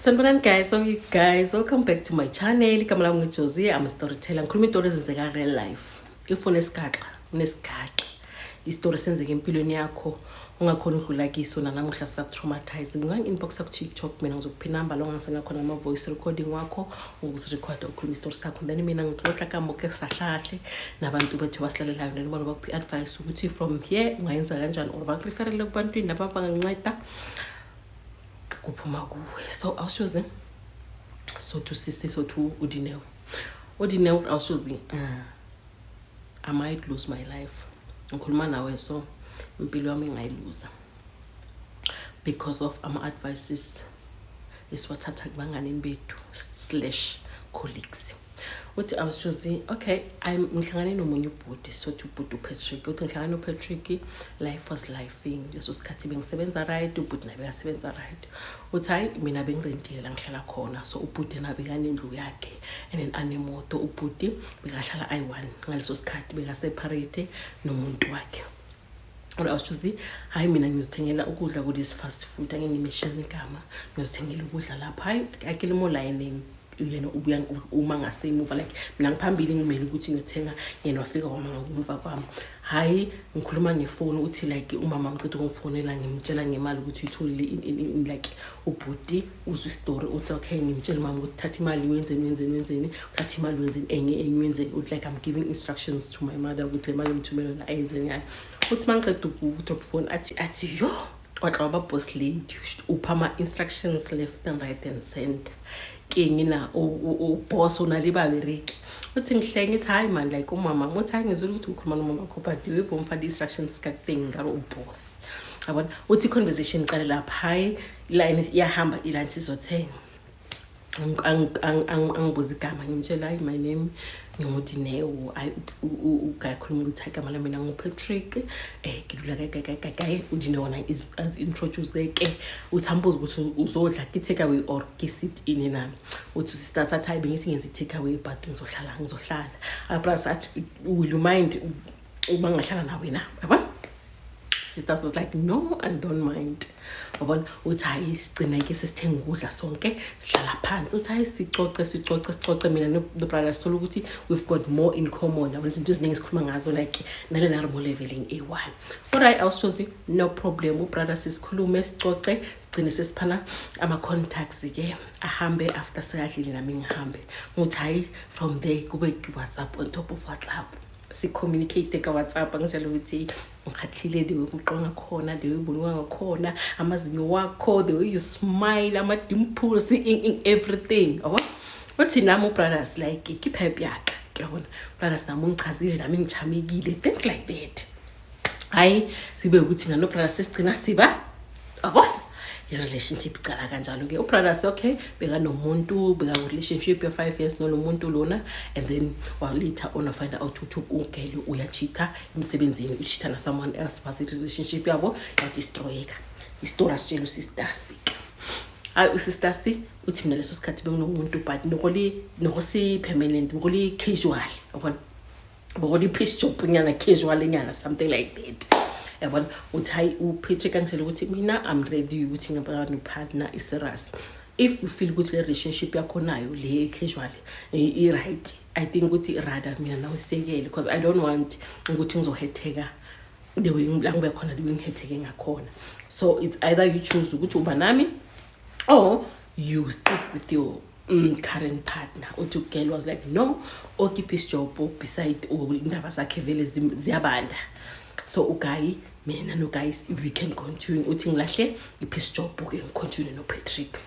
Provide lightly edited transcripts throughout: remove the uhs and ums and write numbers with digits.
Sanibonani guys, so you guys, welcome back to my channel. Igama lami ngiJosie, I'm a storyteller. Ngikhuluma izinto ezenzeka real life. If unesigaxa, istory senzeke empilweni yakho, ungakhona ukudlula kiso namuhla sakutraumatize. Ungangi-inbox ku TikTok mina ngizokuphi number lo ngisana khona ama voice recording wakho, ukuzirecord ukhuluma istory sakho. Then mina ngixoxa kamoke sahlahle nabantu bethu basilalelayo nibona bakuphi advice ukuthi from here ungayenza kanjani or bakureferele kubantwini laba banganceda. So I was choosing so to sisi so to Udineo I was choosing I might lose my life ngikhuluma nawe so impilo yami ngayiluza because of ama advices iswathatha kubanganini bethu / colleagues. What I was choosing, okay, I'm ngihlangane nomunye ubhuti so to ubhuti uPatrick. Uthi ngihlangane noPatrick, life was lifing. Leso sikhathi bengisebenza right, ubhuti nabe yasebenza right. Uthi hayi mina bengirentile la ngihlala khona. So ubhuti nabe kanendlu yakhe and then anemoto ubhuti bekahlala I1 ngaleso sikhathi bekaseparate nomuntu wakhe. I was choosing hayi mina ngizithengela ukudla kulesi fast food angingimeshini igama. Ngizithengela ukudla lapha hayi akele mo lining yena ubuya uma ngasemuva like mina ngiphambili ngimele ukuthi ngiyothenga yena wafika kwama ngokumva kwami hayi ngikhuluma ngefoni uthi like umama ngicela ukungifonela ngimtshela ngemali ukuthi uyitholile in like ubhuti uzwe story uthi okay ngimtshela mama ukuthi thatha imali wenzeni thatha imali wenzeni enye wenzeni uthi like I'm giving instructions to my mother ukuthi le mali ngithumela la ayenzeni yayo uthi mangicela ukudrop phone athi yo waxa boss lady uphama instructions left and right and center ngina boss unaliba bereki uthi ngihlenge ithi hayi man like umama ngothi ngizwe ukuthi ukhuluma nomama wakho but uyibomfa instructions kakuthing ngaro uboss yabona uthi conversation iqale lapha hayi line iyahamba iline sizothenga angibuza igama ngimtshela hayi my name ngimudineo ugakhuluma ukuthi igama lami mina nguPatrick ngidlula kaka udineo na is as introduce ke uthambuza ukuthi uzodla ki take away or ki sit in nami uthi sister sathi hayi bengithi ngenza take away but ngizohlala abras athi will you mind uma ngahlala nawe na yabona sister was like no I don't mind yabona uthi hayi sigcina ke sesithenga ukudla sonke sihlala phansi uthi hayi sicoce mina no brothers so ukuthi we've got more in common yabona izinto eziningi sikhuluma ngazo like nale normal leveling A1 alright I was choosing no problem ubrothers sikhulume sicoce sigcine sesiphana ama contacts ke ahambe after sayadlile nami ngihambe uthi hayi from there kube WhatsApp on top of WhatsApp si communicate ka WhatsApp ngitshela ukuthi ngikhathile de ukuqonga khona de uyibonwa ngakhona amazinyo wakho the way you smile ama dimples in everything yabo uthi nami brothers like keep happy yakhe yabona brothers nami ngichazile nami ngichamekile things like that hayi sibe ukuthi ngano brothers sigcina siba yabo his relationship iqala kanjalo ke ubrothers okay beka nomuntu beka relationship ya 5 years nomuntu lona and then later on find out ukuthi ungele uyachita emsebenzini uchita na someone else past relationship yabo ya destroyeka istory sitshela sisters hayi usisters uthi mina leso sikhathi benginomuntu but nokusi permanent ngoli casual yabona ngoli pitch job nyana casual nyana something like that yabona uthi hayi uPatrick ngitshela ukuthi mina I'm ready ukuthi ngaba no partner serious if you feel ukuthi le relationship yakho nayo le casual I right I think ukuthi rather mina nawe sekele because I don't want ukuthi ngizohetheka the way ngibe khona the way ngihetheke ngakhona so it's either you choose ukuthi uba nami or you stick with your current partner uthi girl was like no or keep his job beside indaba zakhe vele ziyabanda so uguy mina no guys if we can continue uthi ngilahle ipiece job ke ngicontinue no Patrick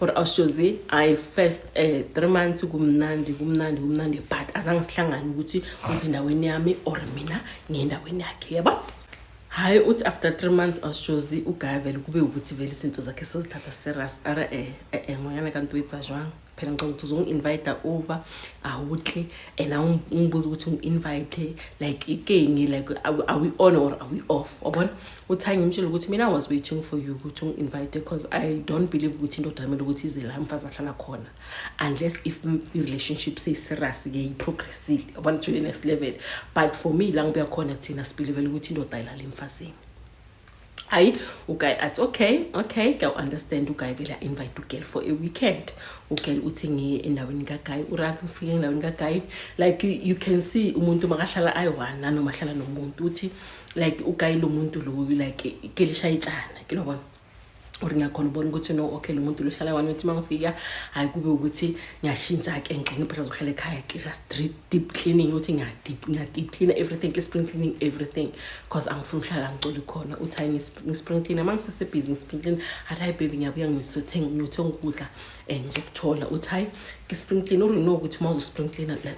or awushozi I first 3 months kumnandi but azange sihlangane ukuthi uzindaweni yami or mina ngendaweni yakhe yaba hayi uthi after 3 months awushozi uguy vele kube ukuthi vele izinto zakhe sozithatha serious ara ngoyana kanti wetsa jwang phela ngicela ukuthi uzongi-invite over awuhle and ungibuza ukuthi ungi-invite like ikengi like are we on or are we off yabona uthi ngimtshela ukuthi mina I was waiting for you ukuthi ungi-invite because I don't believe ukuthi into damele ukuthi ize la mfazi ahlala khona unless if the relationship say serious ke iprogressile yabona to the next level but for me la ngibuya khona thina sibili vele ukuthi into dayila le mfazini hayi uguy athi okay ka understand uguy vele invite ugirl for a weekend ugirl uthi ngiye endaweni kaGuy urak ngifike endaweni kaGuy like you can see umuntu makahlala ayi1 noma hlala nomuntu uthi like uguy lo muntu lo like kelishayitshana kilobona ngiyakhona ubona ukuthi no okay lo muntu lo hlala wani uthi mangifika hayi kube ukuthi ngiyashintsha ke ngqonge phela zohlala ekhaya kira street deep cleaning uthi ngiya deep clean everything spring cleaning everything because angifuni uhlala ngicole khona uthi spring cleaner mangisese busy spring clean hayi baby ngiyabuya ngiyothenga ukudla ngizokuthola uthi hayi spring clean no ukuthi mawuzo spring cleaner like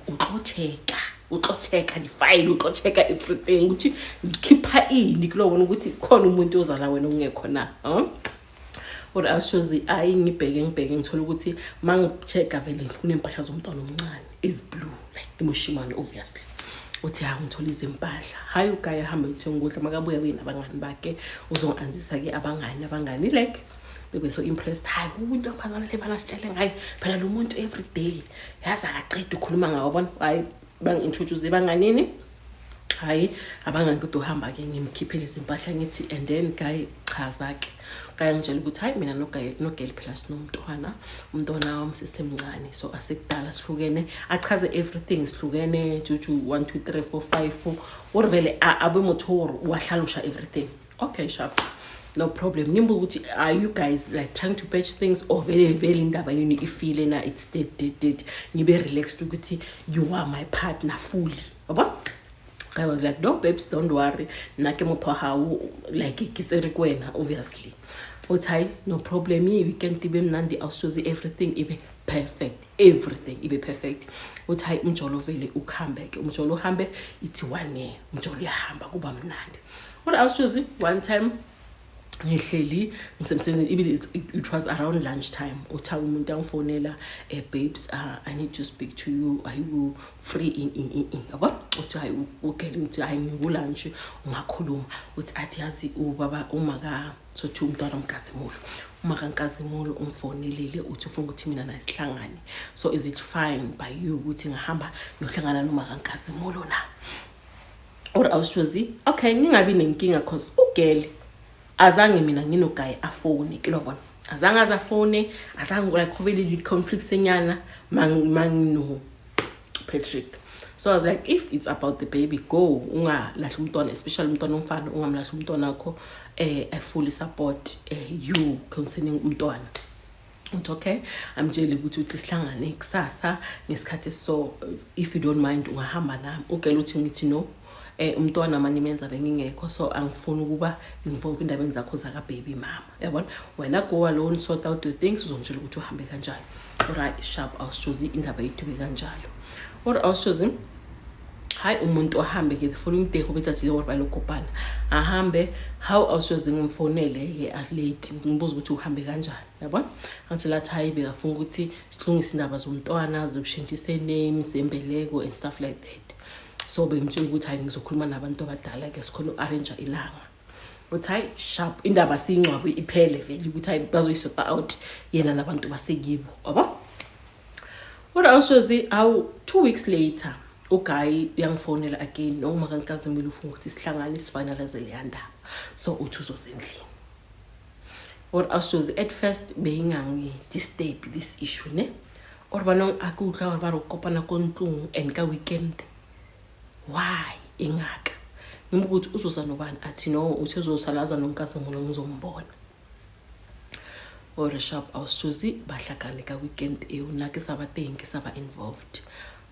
uxocheka ifile uxocheka everything uthi zikhipha ini kulobona ukuthi khona umuntu ozala wena ungekho na or ashozi ngibheke ngithola ukuthi mangichecka vele ngifuna impahla zomntwana omncane is blue like emoshimani obviously uthi ngithola izimpahla hayi uguy ahamba uthenga ukudla makabuya nabangani bakhe uzonganzisa ke abangani like bebe so impressed hayi umuntu aphazana levana sitshele ngayi phela lo muntu every day yaza akaqeda ukukhuluma ngawo bona hayi bangintroduce banganini hayi abangani kodwa uhamba ke ngimkhiphela izimpahla ngithi and then guy chaza ke kaya ngitshela ukuthi hayi mina nogirl phela sinomntwana umntwana wami sisemncane so asekudala sihlukene achaze everything sihlukene juju 1 2 3 4 5 or vele abe motor wahlalusha everything okay sharp no problem ngimbuza ukuthi are you guys like trying to patch things or vele indaba yini ifile na it's dead ngibe relaxed ukuthi you are my partner fully yabo I was like, no, babes, don't worry. Nake motho hawo like kitsere kwena obviously. Uthi no problem we can tibe mnandi awusozi everything ibe perfect. Everything ibe perfect. Uthi umjolo vele ukhambe ke. Umjolo uhambe ithi 1 year. Umjolo uyahamba kuba mnandi. What awusozi one time ngihleli ngisemsebenzini it was around lunchtime uthi umuntu angifonela babes I need to speak to you are you free in yabo uthi hayi ugele ngithi hayi ngikulunch ungakhuluma uthi athi yazi ubaba umaka sothi umntwana umkazimulo umaka nkazimulo umfonelile uthi ufuna ukuthi mina naye sihlangane so is it fine by you ukuthi ngihamba nohlangana nomaka nkazimulo na or awushozi okay ngingabi nenkinga cause ugele azange mina nginoguy afone kilobona azange azafone azange like vele conflicts enyana mangino Patrick so I was like if it's about the baby go ungalahla umntwana especially umntwana omfana ungamlahla umntwana wakho I fully support you concerning umntwana uthi okay amtshela ukuthi sihlangane kusasa ngesikhathi so if you don't mind ungahamba nami ugela uthi ngithi no umntwana manje menza bengingekho so angifuni ukuba involve indabeni zakho zaka baby mama yabona wena go alone sort out the things uzongitshela ukuthi uhambe kanjani alright sharp awusozi indaba yethu bekanjalo or awusozi hayi umuntu ohambe ke the following day ubethathile ngoba lokopana ahambe how awusozi ngimfonele ke late ngibuza ukuthi uhambe kanjani yabona angithi la hayi bekafuna ukuthi silungise indaba zomntwana zokushintshisa names embeleko and stuff like that so bengitshela ukuthi hayi ngizokhuluma nabantu abadala ke sikhona uarrange ilanga uthi hayi sharp indaba singcwabe iphele vele ukuthi hayi bazoyisota out yena nabantu basekibo yabo what also zi 2 weeks later uguy yangifonela again noma kankazimile ufuna ukuthi sihlangane sifinalize le ndaba so uthi uzosendlini or also zi at first beyingangi disturb this issue ne or banong akudla ba rokopana kontlung and ka weekend why ingaka ngimbuthi uzoza nobani athi no uthi uzosalaza nonkazimulo ngizombona or sharp awusozi bahlakane ka weekend unake sabatengi saba involved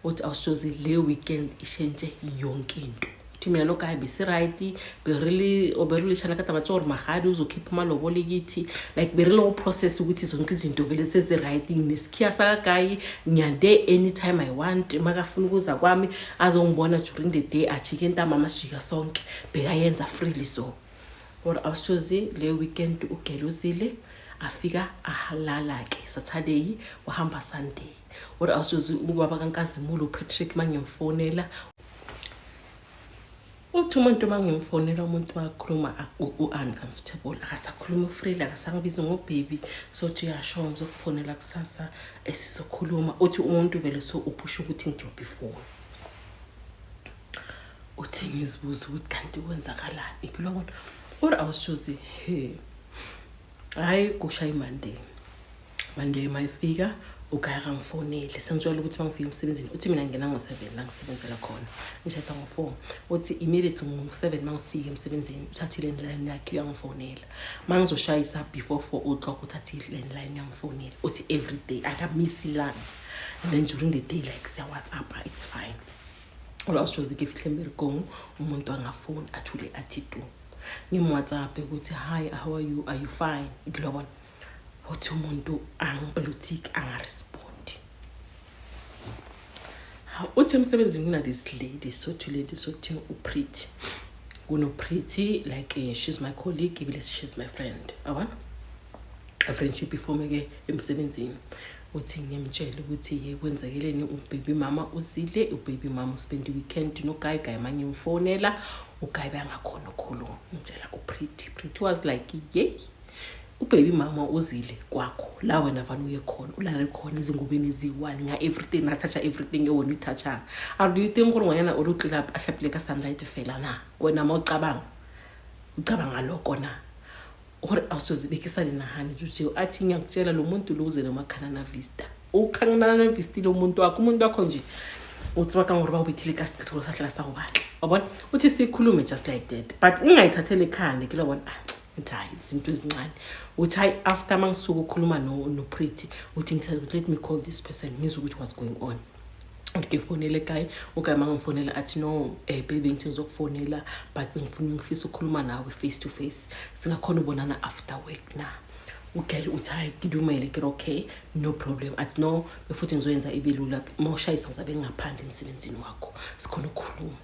uthi awusozi le weekend ishenje yonke into uthi mina noguy bese right be really oberulishana ka taba tsor magadi uzokhipha malobole kithi like be really process ukuthi zonke izinto vele seze writing nesikhiya saka guy nyande anytime I want makafuna ukuza kwami azongibona during the day athi ntama masijika sonke bekayenza freely so or awusozi le weekend ugeluzile afika ahalala ke Saturday wahamba Sunday or awusozi ubaba kaNkazimulo Patrick mangimfonela uthi umuntu mangimfonela umuntu bakhuluma uncomfortable akasakhuluma freely akasangabiza ngobaby so uthi yasho ngizokufonela kusasa esizokhuluma uthi umuntu vele so uphusha ukuthi ngidrop ifone uthi ngizibuza ukuthi kanti kwenzakalani ikulona Or I was choosing, hey, hayi kushaya Monday mayifika ugaya ngifonele sengijwayele ukuthi mangifika emsebenzini uthi mina ngena ngo7 la ngisebenzela khona ngishayisa ngo4 uthi immediately ngo7 mangifika emsebenzini uthatha ilandline yakhe uyangifonela mangizoshayisa before 4 o'clock uthatha ilandline yangifonela uthi every day akamisi lana and then during the day like siya WhatsApp it's fine. Ola usijoze ke fihle Mergongo umuntu angafoni athule athi tu ngimWhatsApp ukuthi hi how are you fine ngilobona uthi umuntu angiblutik angarespond uthi emsebenzini kuna this lady sothi uPretty kuno Pretty like she's my colleague ibile she's my friend yabona a friendship before meke emsebenzini uthi ngiyamtshela ukuthi ye kwenzakeleni ubaby mama uzile ubaby mama spend the weekend no guy manje ngimfonela uguy bangakhona ukukhuluma ngitshela uPretty was like yey ubaby mama uzile kwakho la wena vana uye khona ulale khona izingubeni eziyi1 nga everything nathatha everything ewona ithatha are you think ngorongwana oluqila ahlaphile ka sunlight fela na wena mawucabanga lokho na or awusozibekisana nahani nje athi ngiyakutshela lo muntu lo uze nomakhala na vista ukhanana na vista lo muntu wakho nje uthi bakangore bawubethile ka sitholo sahlala sawubakhe wabona uthi sikhulume just like that but ungayithathele ekhanda ke lobona hayi izinto ezincane uthi hayi after mangisuka ukukhuluma no Pretty uthi ngithi let me call this person ngizwe ukuthi what's going on ngifonele ekhaya ukama ngifonela athi no baby ngizokufonela but ngifisa ukukhuluma nawe face to face singakhona ubonana after work na ugel uthi hayi ngidumele ke okay no problem athi no befuthi ngizoyenza ibelula mawushayisa ngizabe ngaphandle emsebenzini wakho sikhona ukukhuluma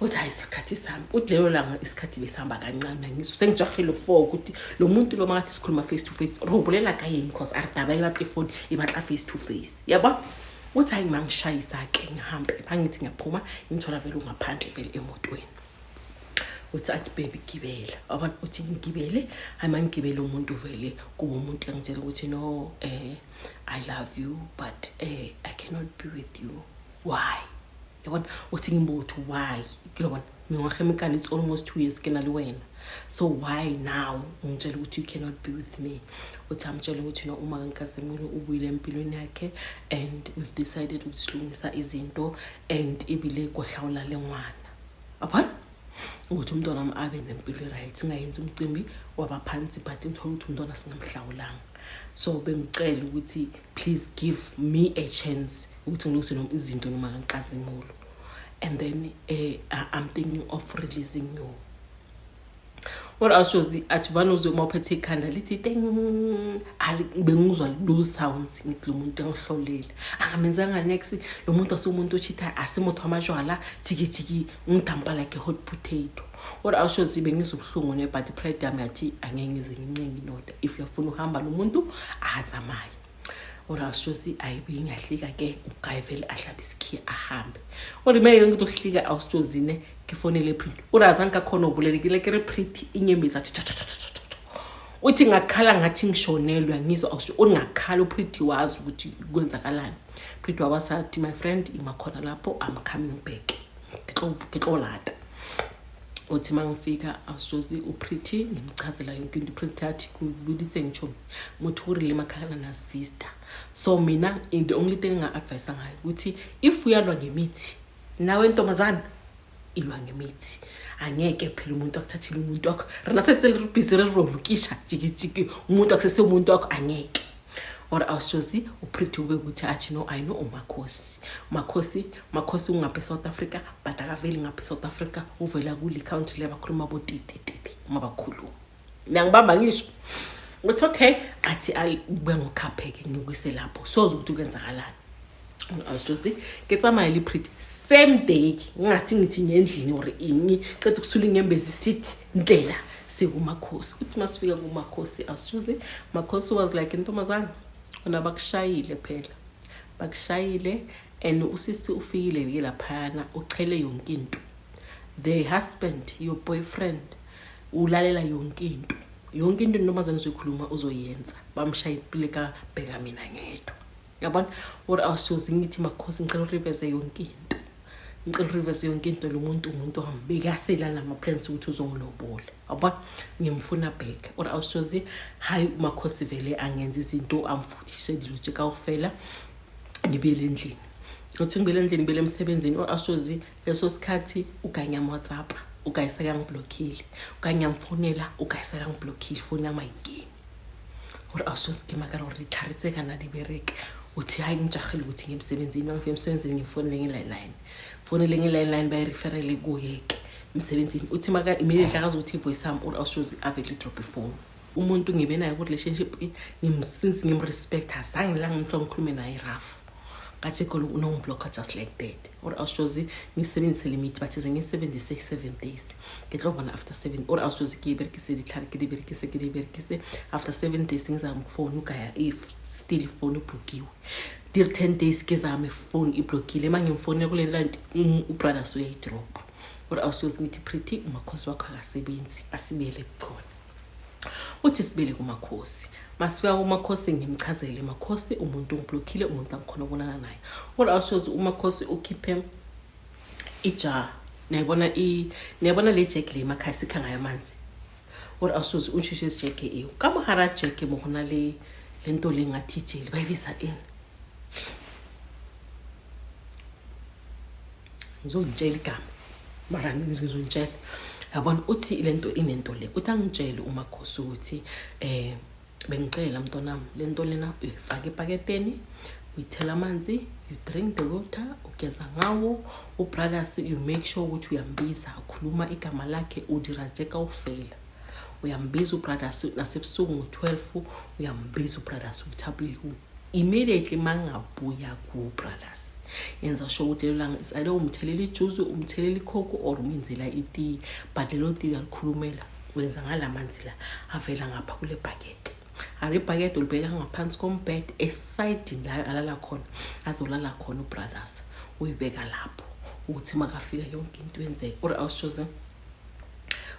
uthi hayi sakhathi sami udlelo langa isikhathi besihamba kancane ngisho sengijahile 4 ukuthi lo muntu lo mangathi sikhuluma face to face robulela kayini because ardaba iba phone ibatla face to face yaba uthi hayi mangishayisa ke ngihambe bangithi ngiyaphuma ngithola vele ungaphandle vele emotweni uthi athi baby gibela abantu uthi ngibele hayi mangibele umuntu vele kuba umuntu engitshela ukuthi no I love you but I cannot be with you why yabona uthi ngimbuthi why kilobona ngingahemikani it's almost 2 years kenali wena so why now ngitshela ukuthi you cannot be with me uthi amtshela ukuthi no uma nkasemulo ubuyile empilweni yakhe and we've decided ukuthi silungisa izinto and ibile kohlawula lengwana abona ukuthi umntwana wami abe nempilo right singayenza umcimbi wabaphansi but ngithola ukuthi umntwana singamhlawulanga so bengicela ukuthi please give me a chance ukuthi ngilungise noma izinto noma nkasemulo and then I'm thinking of releasing you. What else was it? At one of the mopete candle, little thing. I benguzwa those sounds. Ngithi lo muntu engihlolile. Angamenzanga next lo muntu asomuntu ochitha asimoto amajwala jiki ngithamba like a hot potato. What else was it? Bengizobhlungu ne but pride yami yathi angeke ngize ngincengi noda. If uyafuna uhamba lo muntu ahatsamaye. Ora usijosi ayibe ngahlika ke uguy vele ahlaba isikhiya ahambe ori maye ngithi uhlika awusijozine ngifonele Pretty urazanka khona ubulelekile ke Pretty inyembezi athi uthi ngakhala ngathi ngishonelwe ngizwa ungakhala uPretty wazi ukuthi kwenzakalani Pretty wabasathi my friend imakhona lapho I'm coming back ngixolata uthi mangifika awusijosi uPretty ngimchazela yonke into Pretty athi kubulise ngisho muthuri lemakhala nas vista so mina the only thing nga advise ngayo ukuthi if uyalwa ngemithi nawe ntombazana ilwa ngemithi angeke phela umuntu akuthathile umuntu wakho rena sesele busy rolukisha jiki umuntu akusese umuntu wakho angeke or awusijosi uPretty ube ukuthi athi no I know makhosi ungaphe South Africa but akaveli ngaphe South Africa uvela kuli county level khuluma botiti mabakhulu ngiyangibamba ngisho uthi okay athi ube ngokhapheke ngikuse lapho soze ukuthi kwenzakalani awusijosi ketsamaya Pretty same day ngathi ngithi ngendlini or ingi cede kusula inyembezi sithi ndlela sekumakhosi uthi masifika kumakhosi awusijosi makhosi was like intombazana ona bakushayile phela bakushayile and usisi ufikile vike laphana uchele yonke into the husband your boyfriend ulalela yonke into intombazana uzoyikhuluma uzoyenza bamshayile ka bheka mina ngedwa yabona or awusijosi ngithi makhosi ngicela ureveze yonke into ngicela reverse yonke into lo muntu wami bekasela nama plans ukuthi uzongilobola yabona ngimfuna back or awushozi hayi uMakhosi vele angenza izinto amfuthisele nje kawufela ngibele endlini uthi ngibele endlini ngibele emsebenzini or awushozi leso sikhathi uganya WhatsApp ugayiseka ngiblockile uganya ngimfonela ugayiseka ngiblockile phone yami ayingeni or awushozi ke makaro recharge kana libereke uthi hayi ngijahile ukuthi ngimsebenzini mangifika emsebenzini ngifonele ngeline fonele ngeline bayireferele kuyeke emsebenzini uthi maka immediately akazothi ivoice yami or awushozi avele drop phone umuntu ngibe naye ku relationship since ngimrespect azange la ngikhulume naye rough kathi kholo unongiblocker just like that or awushozi ngisebenzise limit but ngisebenzise 7 days ngihlobona after 7 or awushozi kiyiberekise lihlala kiyiberekise after 7 days ngizamfone ukaya if still phone ublokiwe dir 10 days kezame phone iblockile mangimfone kule land ubrother so yidrop or awushozi ngithi pretty uMakhosi wakho akasebenzi asibele khona uthi sibele kuMakhosi masifika kuMakhosi ngimchazele Makhosi umuntu ungiblockile umuntu angikhona ubonana naye or awushozi uMakhosi ukhiphe ija nayibona le jack le emakhaya sikha ngayo amanzi or awushozi ushishwe jack kama hara jack mohona le lento lengathi ijeli bayibisa ini ngizongitshela igama mara ngizongitshela yabona uthi lento inento le uthi angitshele uMakhosi ukuthi bengicela mntonami lento lena uyifaka epaketeni uyithela amanzi you drink the water ugeza ngawo ubrothers you make sure ukuthi uyambiza ukhuluma igama lakhe udirajeka ufela uyambiza ubrothers nasebusuku ngo12 uyambiza ubrothers ukuthi abuye immediately mangabuya ku brothers yenza sure ukuthi lelanga is either umthelela ijuice umthelela ikhoko or umenzela iti but lelo tika likhulumela wenza ngalamanzi la avela ngapha kule bucket ari bucket ulibeka ngaphansi kombed eside la alala khona azolala khona ubrothers uyibeka lapho ukuthi makafika yonke into yenze or awushoze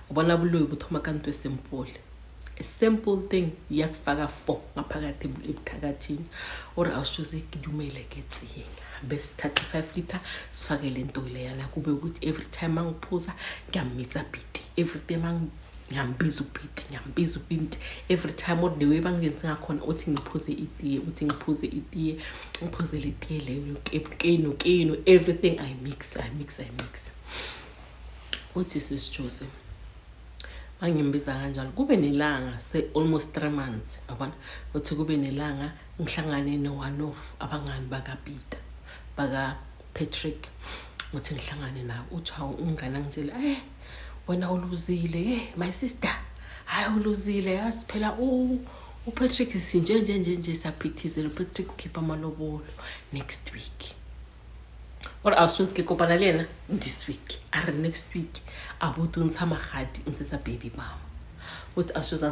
ubona buloyi buthoma kanto esimple a simple thing yakufaka 4 ngaphakathi ebuthakathini or awushoze kidumele ketsiye bese 35 liter sifake lento leyana kube ukuthi every time angiphuza ngiyamixa bit every time ngiyambiza ubit every time what the way bangenza ngakhona uthi ngiphuze itiye uthi ngiphuze itiye ngiphuze letiye leyo keno everything I mix uthi sisijuze mangimbiza kanjalo kube nelanga se almost 3 months yabona uthi kube nelanga ngihlangane no-one of abangani bakaPeter baka Patrick uthi ngihlangane nawo uthi ungana ngitshela wena uluzile my sister hayi uluzile yasiphela uPatrick sinje saphithizela uPatrick ukhipha amalobolo next week or awushozi ke kopana lena this week are next week abuthi ngithama khadi ngithetha baby mama uthi awushozi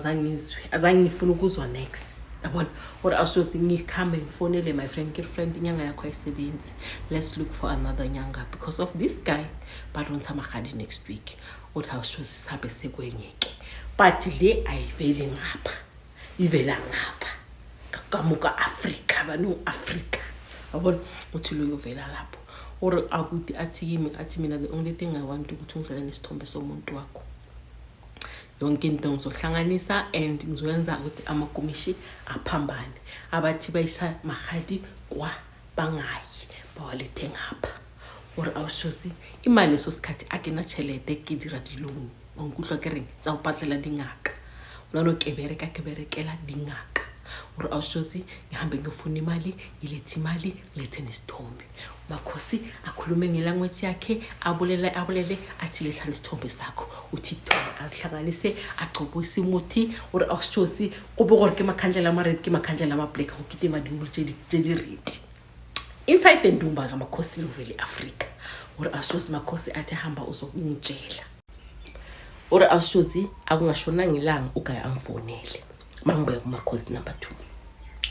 azange ngifuna ukuzwa next yabona or awushozi ngikhambe ngifonele my girlfriend inyanga yakho ayisebenzi let's look for another nyanga because of this guy but ngithama khadi next week uthi awushozi sihambe sekwenyeke but le ayivele ngapha ivela ngapha kamuka Africa banu Africa yabona uthi lo yovela lapho or akuthi athi mina the only thing I want ukuthi ngisele nesithombe somuntu wakho yonke into ngizohlanganisa and ngizoyenza ukuthi amakomishi aphambane abathi bayisa mahadi kwa bangayi bawalethe ngapha or awushozi imali leso sikhathi akena chelete kidira dilong onkuhlwa kering tsa upatlela dingaka unano keberekela dingaka or awushozi ngihambe ngifuna imali ngilethe imali lethe nesithombe Makhosi akhulume ngelanguage yakhe abulele athi letha nesithombe sakho uthi azihlanganise agcobose umuthi or awushozi kube gore ke makhandlela ama-red ke makhandlela ama-black go kitima dimulu tse red inside the ndumba ka Makhosi lovele Africa or awushozi Makhosi athi hamba uzokungitshela or awushozi akungashona ngilanga ugaya amfonele mangibe kuMakhosi number 2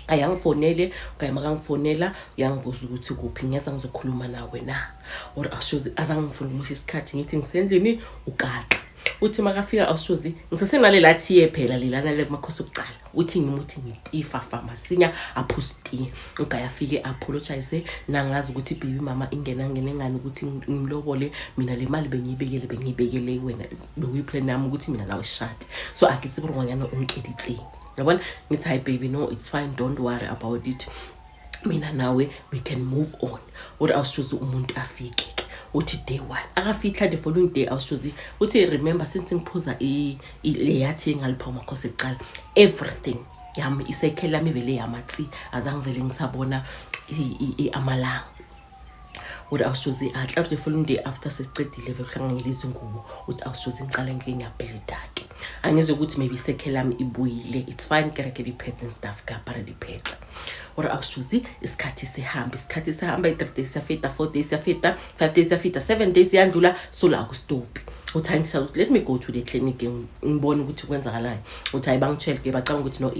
ayangifonele makangifonela uyangibuza ukuthi kuphi ngiyeza ngizokhuluma nawe na or awushozi azangifuna umusha isikhathi ngithi ngisendlini ugaxa uthi makafika awushozi ngisesenale lathi ye phela lelana le makhosi okuqala uthi ngimuthi ngitifa famasinya aphusti ukayafike apologize nangazi ukuthi baby mama ingena ngene ukuthi ngimlobole mina le mali bengiyibekele wena bekuyiplan nami ukuthi mina nawe shade so akithi burunganyana unkeditsi yabona ngithi hi baby no it's fine don't worry about it mina nawe we can move on or awushozi umuntu afike uthi day 1 akafika the following day awushozi uthi remember since ngiphuza le yathi engalipha makhosi eqala everything yami isekhela mi vele yamatsi azangivele ngisabona amalanga uthi awushozi atla the following day after sesiqedile vekuhlanganyela izingubo uthi awushozi ngicala ngiyabhledake angize ukuthi maybe isekhela mi ibuyile it's fine kereke diphethe and stuff kapara diphethe or awushozi isikhathi sihamba 3 days yafeta 4 days yafeta 5 days yafeta 7 days yandlula so la akustop uthi ngisa let me go to the clinic ngibone ukuthi kwenzakalani uthi ayibangitshela ke bacanga ukuthi no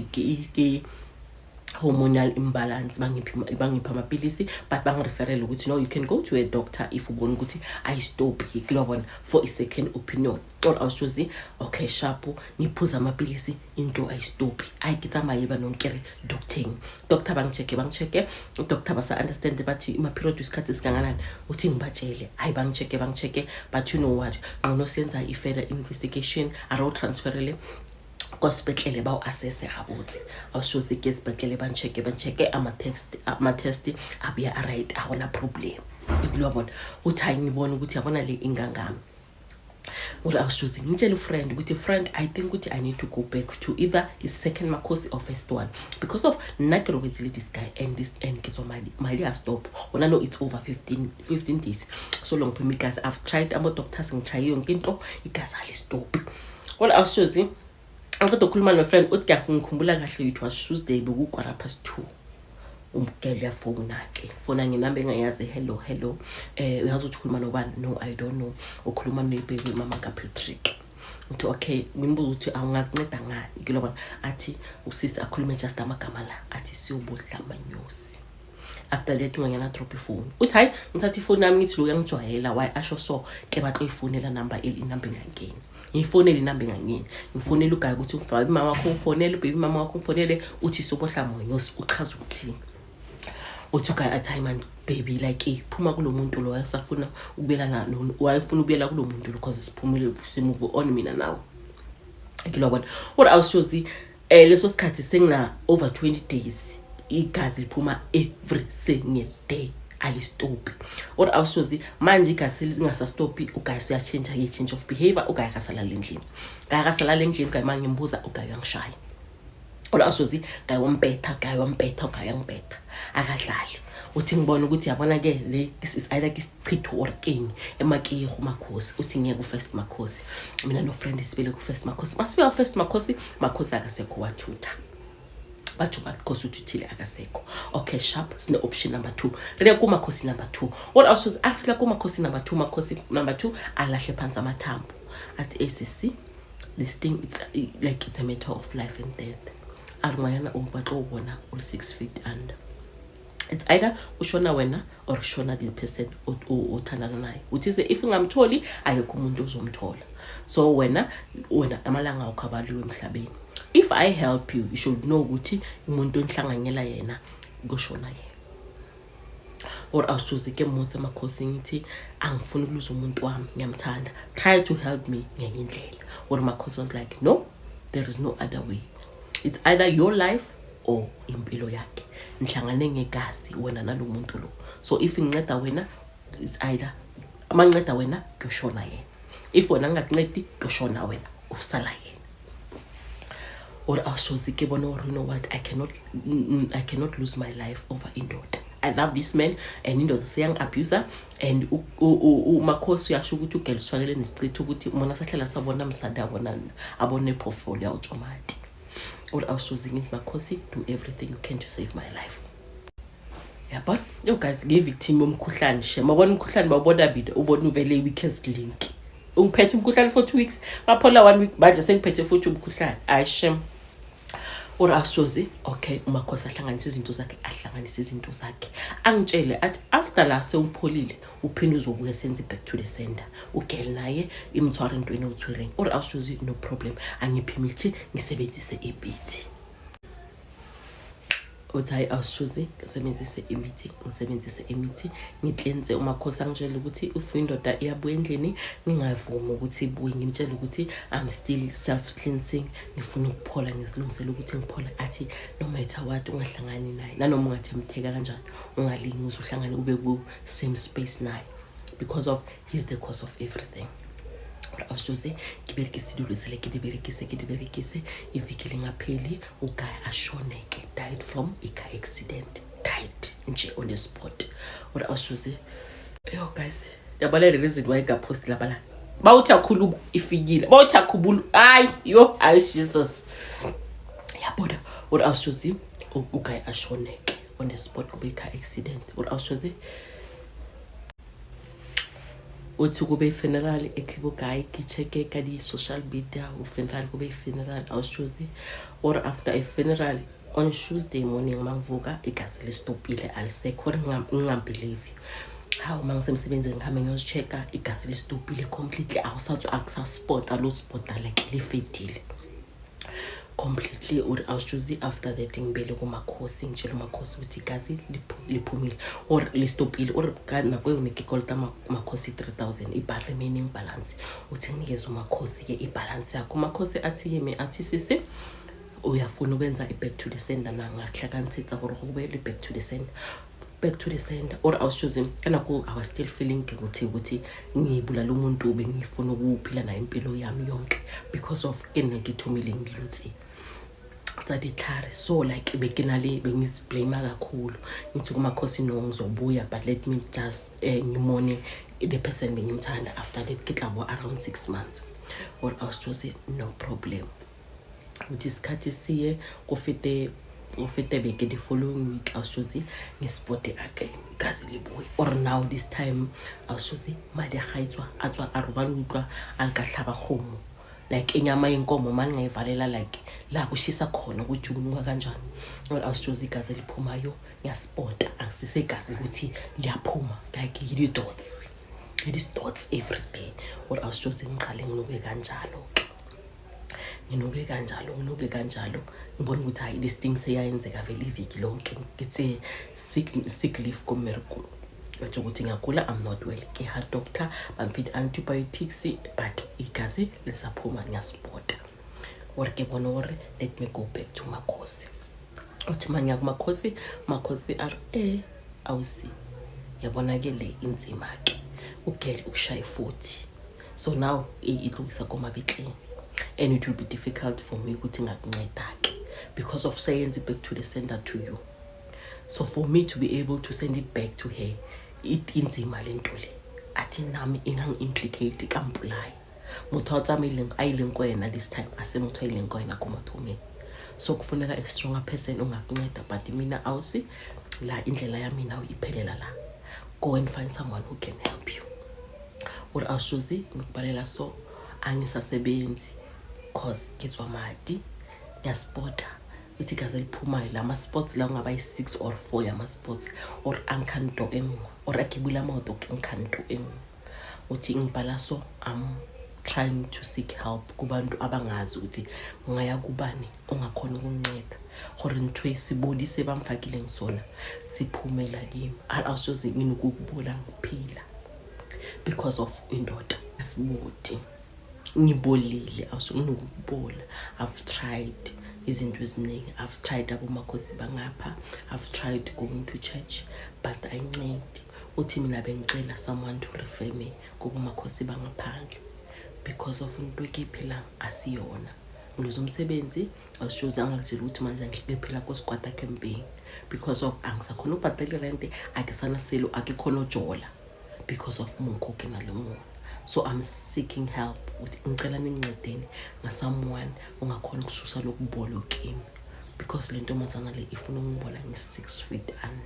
hormonal imbalance bangipha amapilisi but bangireferela ukuthi no you can go to a doctor if ubona ukuthi I stop iglobon for a second opinion or awushozi okay sharp ngiphuza amapilisi into I stop ayikitsama yeba nonkere doctor bangicheke doctor basa understand bathi ima period isikhathi esikanganani uthi ngibatshele hayi bangicheke but you know what ngono senza I further investigation aro transferele hospital bawo assess gabotse awushozi ke sibekele bancheke ama test abuya right akona problem ikulobona uthi ayibona ukuthi yabona le ingangami uri awushozi ngitshela ufriend ukuthi friend I think ukuthi I need to go back to either his second makosi or first one because of nakirobetsile this guy and mali stop ona no it's over 15 days so long for me guys I've tried amo doctors ngitry yonke into igazi ali stop uri awushozi Angikho ukukhuluma no friend uthi ngikhumbula kahle it was Tuesday bekukwara past 2 umgele yafona ke fona nginamba engayazi hello uyazi ukukhuluma nobani no I don't know ukhuluma nebaby mama kaPatrick uthi okay ngimbuza ukuthi awungakunceda ngani ikilobona athi usisi akhulume just amagama la athi siyobudla amanyosi after that ngiyana drop phone uthi hayi ngithatha ifone yami ngithi lo uyangijwayela why asho so ke batho ifonela number inamba engangeni ngifonela inamba engangeni ngifonela ugaya ukuthi baby mama wakho ufonele baby mama wakho ufonele uthi sobohla monyosi uchaza ukuthini uthi ugaya atime and baby like phuma kulomuntu lo wayesafuna ukubelana wayefuna ukubela kulomuntu lo because siphumile simove on mina nawe ikilobona what awushozi leso sikhathi sengina over 20 days igazi liphuma every single day alistop or awushozi manje igazi lingasastop uguys change of behavior ukayakasala lendlini kayakasala lendlini kayima ngimbuza ukayangishaya or awushozi kayompetha ukayangipetha akadlali uthi ngibona ukuthi yabona ke le this is either isichitho or king emakiho makhosi uthi ngiyeke ku first makhosi mina no friend sibele ku first makhosi masifika first makhosi akasekho wathutha batho bakhosi uthile akasekho okay sharp sine option number 2 rele ku makhosi number 2 what else was afika ku makhosi number 2 makhosi number 2 alahle phansi amathambo at ACC this thing it's a matter of life and death armayana ubatlo ubona ul 6 feet under it's either ushona wena or ushona the person othandana naye uthi if ngamtholi ayekho umuntu ozomthola so wena amalanga ukhabaliwe emhlabeni if I help you should know ukuthi umuntu onhlanganyela yena ngoshona yena or awusuze ke mothe makhosi ngithi angifuni ukuluza umuntu wami ngiyamthanda try to help me ngenye indlela or makhosi was like no there is no other way it's either your life or impilo yakhe nihlangane ngegazi wena nalomuntu lo so if nginceda wena it's either amanceda wena kushona yena if wena ngakuncedi kushona wena usala yena or awusoze ke bona or you know what I cannot lose my life over indoda I love this man and indoda seyang abuser and umakhosi yasho ukuthi ugel sifakele nesicitho ukuthi mona sahlala sabona msada abone portfolio automatic or awusoze ngithi makhosi do everything you can to save my life but you guys give victim umkhuhlane she mabona umkhuhlane bawubona video ubona uvele weakest link ungiphethe umkhuhlane for 2 weeks ngaphola 1 week manje sengiphethe futhi umkhuhlane ayishem or awushozi okay uMakhosi ahlanganisa izinto zakhe ahlanganisa izinto zakhe angitshele athi after la sewupholile uphinde uzobuya senze back to the sender ugel naye imthwara intweni uthwering or awushozi no problem angiphi imithi ngisebenzise ibethi uthi awushozi ngisebenzise imithi ngicleanse uMakhosi angitshela ukuthi ufindoda iyabuya endlini ngingavumi ukuthi ibuye ngimtshela ukuthi I'm still self cleansing ngifuna ukuphola ngizilungisela ukuthi ngiphola athi no matter what ungahlangani naye nanoma ungathemtheka kanjani ungalingi uzohlangana ube ku same space naye because of he's the cause of everything. Awushozi kiberekise iduluzele kiberekise ivikile ngapheli ugaya ashoneke died from a car accident died nje on the spot. Or awushozi yo guys yabalele reason why ga post labala bawuthi akhuluma ifikile bawuthi akhubulu ay yo ay Jesus yabona. Or awushozi ugaya ashoneke on the spot kube car accident. Or awushozi uthi kube funeral eKhibugayi kicheke ka di social media funeral kube funeral awushozi. Or after a funeral on Tuesday morning mangivuka igazi listopile alisekho ngingambelieve how mangisemsebenzini ngihamba ngiyochecka igazi listopile completely awusathi akusaspot alo spot like lifedile completely. Or awushozi after that ngibele kuMakhosi ngitshela uMakhosi ukuthi igazi liphumile or listopile or kana kweyonikikolta Makhosi 3000 ibhale remaining balance uthi nginikeze uMakhosi ke ibalance yakho. uMakhosi athi yimi athi sisi uyafuna ukwenza iback to the sender nangahlakanitsa gore go be back to the sender. Or awushozi kana ku I was still feeling ukuthi ngibulala umuntu ube ngifuna ukuphila naye impilo yami yonke because of ke ngithomile ngilutsi tsadiclare so like bekinale bengisblame kakhulu ngithi kuMakhosi no ngizobuya but let me just ngimone the person bengimthanda after that kitlabo around 6 months. Or awushozi no problem uthi isikhathi siye kufite beke the following week awushozi ngispot again igazi libuye. Or now this time awushozi mali gaitswa atswa arubana utlwa alikahlaba khomo like inyama yenkomo manje ngayivalela like la kushisa khona kujunu kanjani. Or awushozi igazi liphumayo ngiyaspota akusise igazi ukuthi liyaphuma like yidi dots every day. Or awushozi ngiqale nginuke kanjalo ngibona ukuthi hayi this thing seyayenzeka vele iviki lonke ngithi sick leave komerku yathi ukuthi ngiyagula I'm not well ke ha doctor bamfeed antibiotics but igazi lisaphuma ngiyaspota. Or ke bona or let me go back to Makhosi uthi manya kuMakhosi awusi yabona ke le inzima ke ugele ukushaya 40 so now itlukisa komabitli and it will be difficult for me ukuthi ngakunceda ke because of science back to the sender to you. So for me to be able to send it back to her it inzima lento le athi nami ingangi-implicate kampulayi motho atsamile ayilenko yena this time asemotho ayilenko yena kumathomeni so kufuneka a stronger person ongakunceda but mina awusi la indlela yami nawe iphelela la go and find someone who can help you. Or awushozi ngikubhalela so angisasebenzi cause ngizwa madi yaspota uthi gazi liphumayo lama spots la ngaba yi6 or 4 yama spots or ankanto or akibula moto ankanto uthi ngibhala so I'm trying to seek help kubantu abangazi ukuthi ngaya kubani ongakhona ukunceda gore ntwe sibodi sebamfakile ngisona siphumela kimi awushozi nginukubula ngiphila because of indoda asibodi ngibolile awusunokubola. I've tried izinto eziningi I've tried abomakhosi bangapha I've tried going to church but ayincedi uthi mina bengicela someone to refer me kubomakhosi bangaphandle because of into ekiphila asiyona ngiluza umsebenzi awushozi angakutshela ukuthi manje ngiphila kosikwata campaign because of angisakhona ubhadela rent akisana selo akikhona ojola because of munkoke nalomuntu. So I'm seeking help with ngicela ningincedeni nga someone ongakhona ukususa lokubola kimi because lento mazana le ifuna ungibona ngi6 feet and